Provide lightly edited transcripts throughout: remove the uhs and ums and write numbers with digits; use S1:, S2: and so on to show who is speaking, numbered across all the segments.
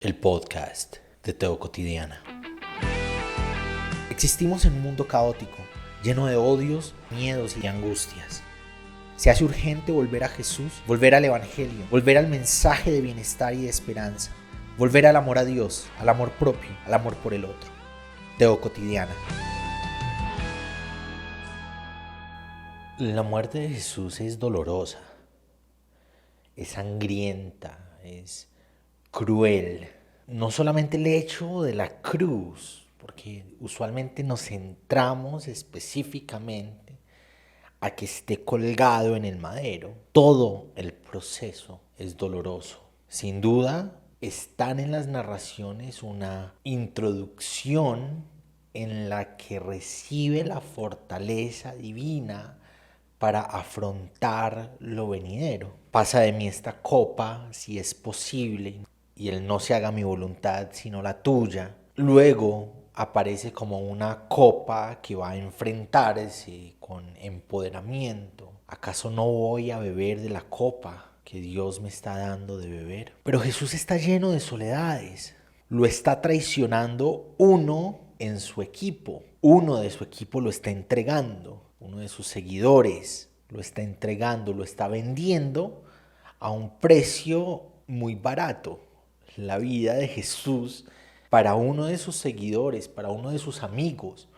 S1: El podcast de Teo Cotidiana. Existimos en un mundo caótico, lleno de odios, miedos y angustias. Se hace urgente volver a Jesús, volver al Evangelio, volver al mensaje de bienestar y de esperanza, volver al amor a Dios, al amor propio, al amor por el otro. Teo Cotidiana. La muerte de Jesús es dolorosa, es sangrienta, es cruel. No solamente el hecho de la cruz, porque usualmente nos centramos específicamente a que esté colgado en el madero. Todo el proceso es doloroso. Sin duda, están en las narraciones una introducción en la que recibe la fortaleza divina para afrontar lo venidero. Pasa de mí esta copa, si es posible, y el no se haga mi voluntad, sino la tuya. Luego aparece como una copa que va a enfrentarse con empoderamiento. ¿Acaso no voy a beber de la copa que Dios me está dando de beber? Pero Jesús está lleno de soledades. Lo está traicionando uno en su equipo. Uno de su equipo lo está entregando. Uno de sus seguidores lo está entregando, lo está vendiendo a un precio muy barato. La vida de Jesús para uno de sus seguidores, para uno de sus amigos,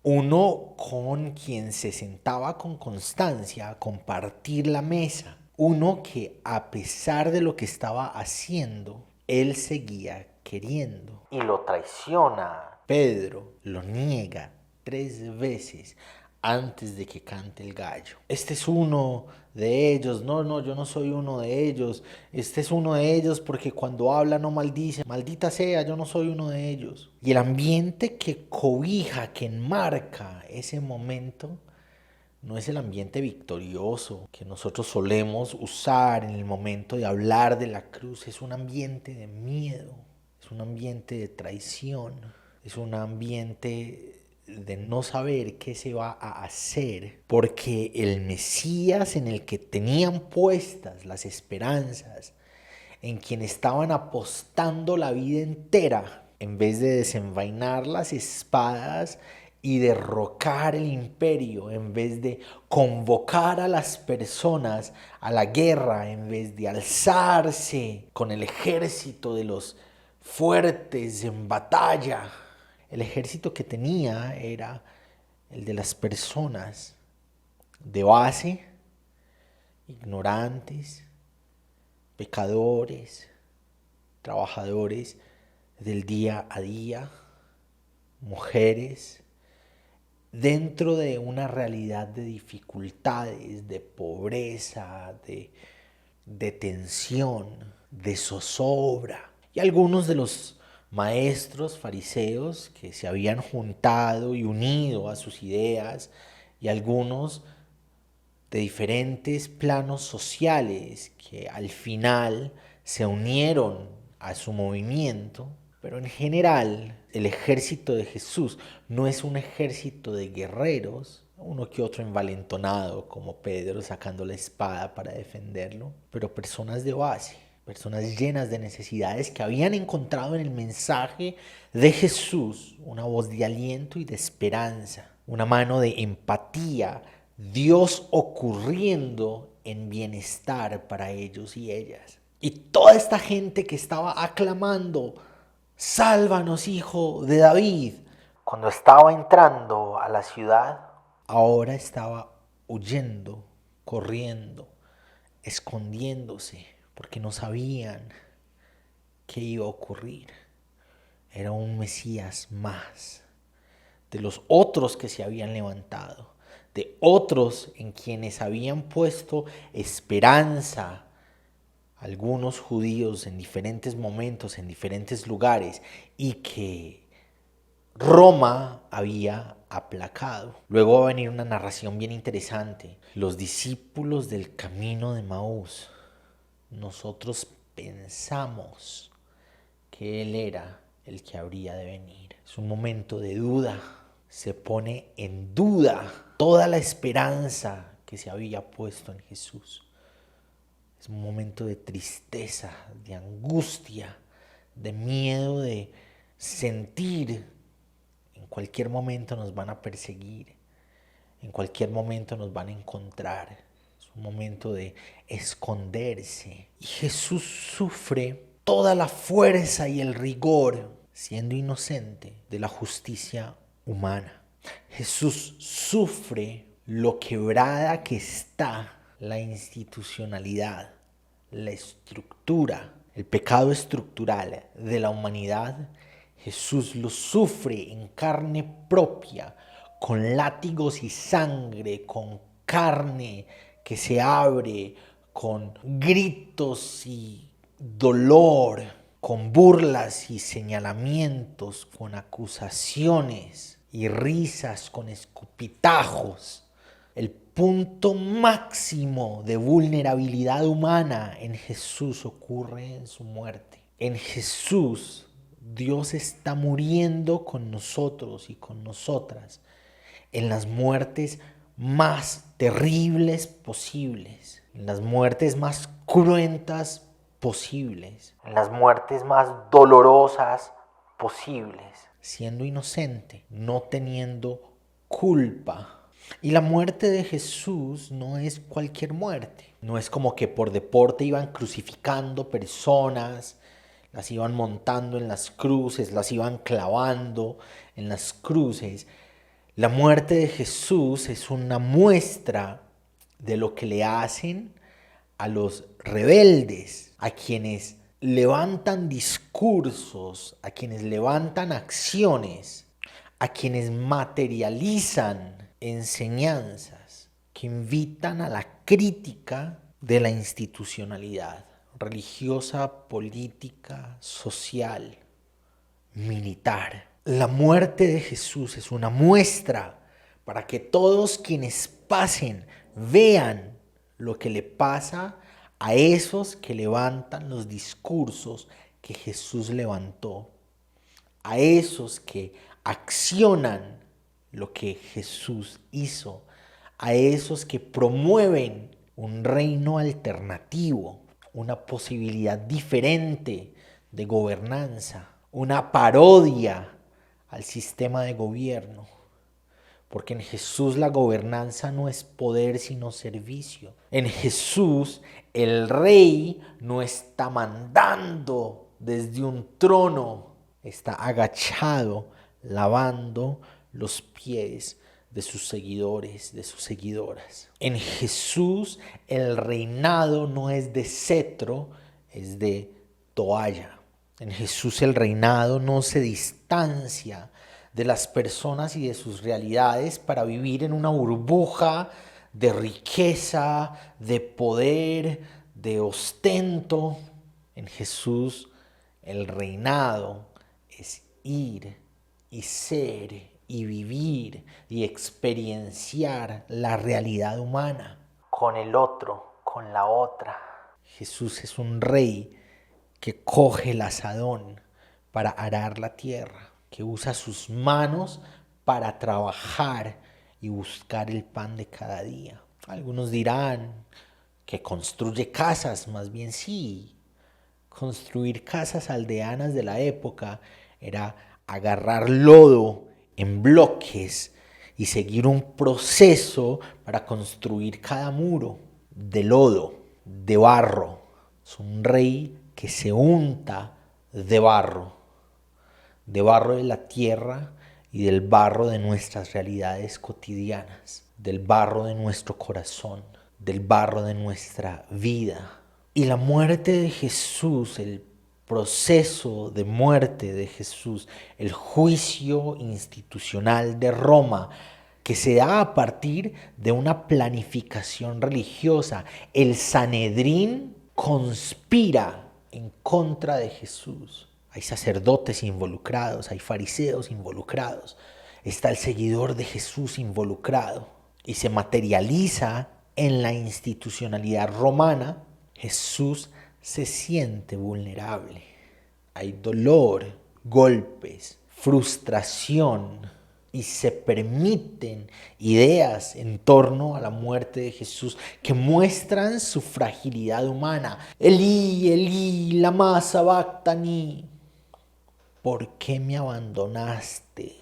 S1: uno con quien se sentaba con constancia a compartir la mesa, uno que a pesar de lo que estaba haciendo, él seguía queriendo. Y lo traiciona. Pedro lo niega 3 veces antes de que cante el gallo. Este es uno de ellos. No, yo no soy uno de ellos. Este es uno de ellos porque cuando habla no maldice. Maldita sea, yo no soy uno de ellos. Y el ambiente que cobija, que enmarca ese momento, no es el ambiente victorioso que nosotros solemos usar en el momento de hablar de la cruz. Es un ambiente de miedo, es un ambiente de traición, es un ambiente de no saber qué se va a hacer, porque el Mesías en el que tenían puestas las esperanzas, en quien estaban apostando la vida entera, en vez de desenvainar las espadas y derrocar el imperio, en vez de convocar a las personas a la guerra, en vez de alzarse con el ejército de los fuertes en batalla, el ejército que tenía era el de las personas de base, ignorantes, pecadores, trabajadores del día a día, mujeres, dentro de una realidad de dificultades, de pobreza, de tensión, de zozobra. Y algunos de los maestros fariseos que se habían juntado y unido a sus ideas, y algunos de diferentes planos sociales que al final se unieron a su movimiento, pero en general el ejército de Jesús no es un ejército de guerreros, uno que otro envalentonado como Pedro sacando la espada para defenderlo, pero personas de base, personas llenas de necesidades que habían encontrado en el mensaje de Jesús una voz de aliento y de esperanza, una mano de empatía, Dios ocurriendo en bienestar para ellos y ellas. Y toda esta gente que estaba aclamando, sálvanos, hijo de David, cuando estaba entrando a la ciudad, ahora estaba huyendo, corriendo, escondiéndose, porque no sabían qué iba a ocurrir. Era un Mesías más de los otros que se habían levantado, de otros en quienes habían puesto esperanza algunos judíos en diferentes momentos, en diferentes lugares, y que Roma había aplacado. Luego va a venir una narración bien interesante. Los discípulos del camino de Maús, nosotros pensamos que Él era el que habría de venir. Es un momento de duda. Se pone en duda toda la esperanza que se había puesto en Jesús. Es un momento de tristeza, de angustia, de miedo, de sentir en cualquier momento nos van a perseguir, en cualquier momento nos van a encontrar. Es un momento de esconderse. Y Jesús sufre toda la fuerza y el rigor, siendo inocente, de la justicia humana. Jesús sufre lo quebrada que está la institucionalidad, la estructura, el pecado estructural de la humanidad. Jesús lo sufre en carne propia, con látigos y sangre, con carne que se abre, con gritos y dolor, con burlas y señalamientos, con acusaciones y risas, con escupitajos. El punto máximo de vulnerabilidad humana en Jesús ocurre en su muerte. En Jesús, Dios está muriendo con nosotros y con nosotras en las muertes más terribles posibles, en las muertes más cruentas posibles, en las muertes más dolorosas posibles, siendo inocente, no teniendo culpa. Y la muerte de Jesús no es cualquier muerte. No es como que por deporte iban crucificando personas, las iban montando en las cruces, las iban clavando en las cruces. La muerte de Jesús es una muestra de lo que le hacen a los rebeldes, a quienes levantan discursos, a quienes levantan acciones, a quienes materializan enseñanzas que invitan a la crítica de la institucionalidad religiosa, política, social, militar. La muerte de Jesús es una muestra para que todos quienes pasen vean lo que le pasa a esos que levantan los discursos que Jesús levantó, a esos que accionan lo que Jesús hizo, a esos que promueven un reino alternativo, una posibilidad diferente de gobernanza, una parodia al sistema de gobierno. Porque en Jesús la gobernanza no es poder sino servicio. En Jesús el rey no está mandando desde un trono, está agachado lavando los pies de sus seguidores, de sus seguidoras. En Jesús el reinado no es de cetro, es de toalla. En Jesús el reinado no se distancia de las personas y de sus realidades para vivir en una burbuja de riqueza, de poder, de ostento. En Jesús el reinado es ir y ser y vivir y experienciar la realidad humana con el otro, con la otra. Jesús es un rey que coge el azadón para arar la tierra, que usa sus manos para trabajar y buscar el pan de cada día. Algunos dirán que construye casas, más bien sí. Construir casas aldeanas de la época era agarrar lodo en bloques y seguir un proceso para construir cada muro de lodo, de barro. Es un rey que se unta de barro de la tierra y del barro de nuestras realidades cotidianas, del barro de nuestro corazón, del barro de nuestra vida. Y la muerte de Jesús, el proceso de muerte de Jesús, el juicio institucional de Roma, que se da a partir de una planificación religiosa. El Sanedrín conspira en contra de Jesús. Hay sacerdotes involucrados, hay fariseos involucrados, está el seguidor de Jesús involucrado y se materializa en la institucionalidad romana. Jesús se siente vulnerable. Hay dolor, golpes, frustración y se permiten ideas en torno a la muerte de Jesús que muestran su fragilidad humana. Elí, Elí, lama sabactani. ¿por qué me abandonaste,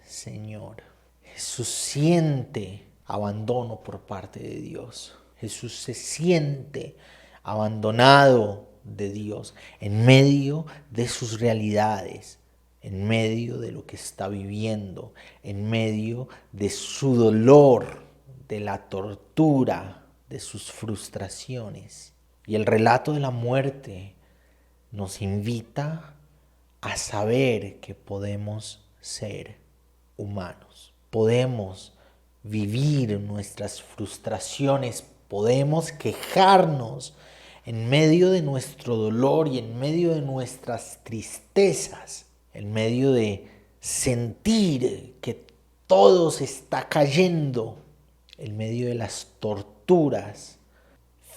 S1: Señor? Jesús siente abandono por parte de Dios. Jesús se siente abandonado de Dios en medio de sus realidades, en medio de lo que está viviendo, en medio de su dolor, de la tortura, de sus frustraciones. Y el relato de la muerte nos invita a saber que podemos ser humanos. Podemos vivir nuestras frustraciones, podemos quejarnos en medio de nuestro dolor y en medio de nuestras tristezas, en medio de sentir que todo se está cayendo, en medio de las torturas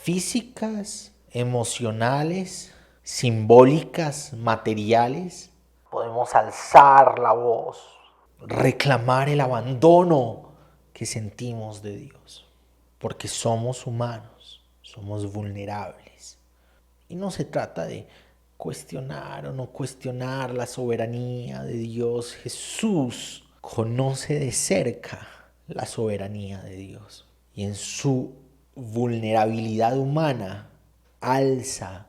S1: físicas, emocionales, simbólicas, materiales. Podemos alzar la voz, reclamar el abandono que sentimos de Dios, porque somos humanos, somos vulnerables. Y no se trata de cuestionar o no cuestionar la soberanía de Dios. Jesús conoce de cerca la soberanía de Dios y en su vulnerabilidad humana alza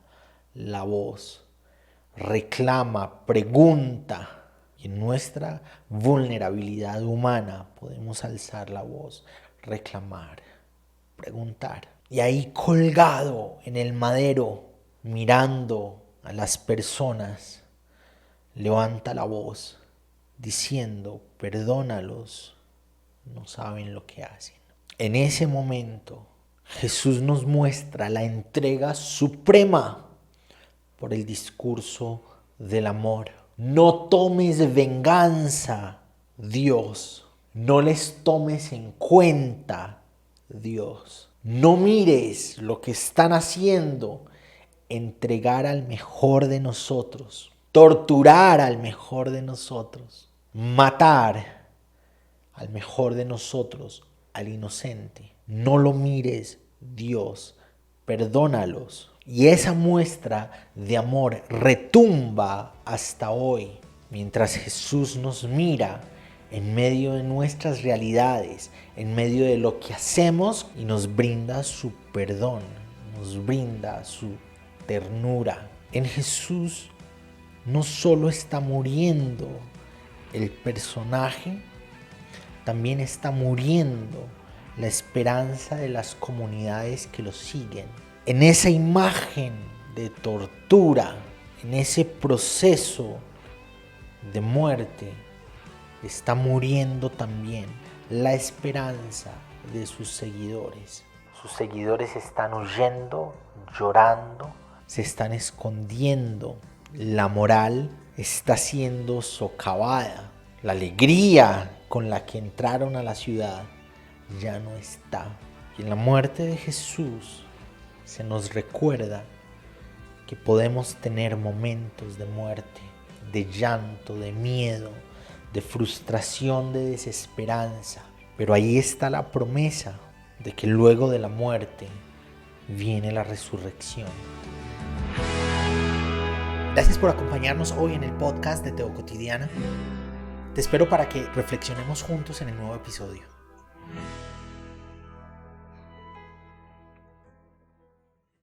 S1: la voz, reclama, pregunta. Y en nuestra vulnerabilidad humana podemos alzar la voz, reclamar, preguntar. Y ahí colgado en el madero, mirando a las personas, levanta la voz diciendo, perdónalos, no saben lo que hacen. En ese momento, Jesús nos muestra la entrega suprema por el discurso del amor. No tomes venganza, Dios. No les tomes en cuenta, Dios. No mires lo que están haciendo. Entregar al mejor de nosotros. Torturar al mejor de nosotros. Matar al mejor de nosotros, al inocente. No lo mires, Dios. Perdónalos. Y esa muestra de amor retumba hasta hoy, mientras Jesús nos mira en medio de nuestras realidades, en medio de lo que hacemos y nos brinda su perdón, nos brinda su ternura. En Jesús no solo está muriendo el personaje, también está muriendo la esperanza de las comunidades que lo siguen. En esa imagen de tortura, en ese proceso de muerte, está muriendo también la esperanza de sus seguidores. Sus seguidores están huyendo, llorando, se están escondiendo. La moral está siendo socavada. La alegría con la que entraron a la ciudad ya no está. Y en la muerte de Jesús se nos recuerda que podemos tener momentos de muerte, de llanto, de miedo, de frustración, de desesperanza. Pero ahí está la promesa de que luego de la muerte viene la resurrección. Gracias por acompañarnos hoy en el podcast de Teo Cotidiana. Te espero para que reflexionemos juntos en el nuevo episodio.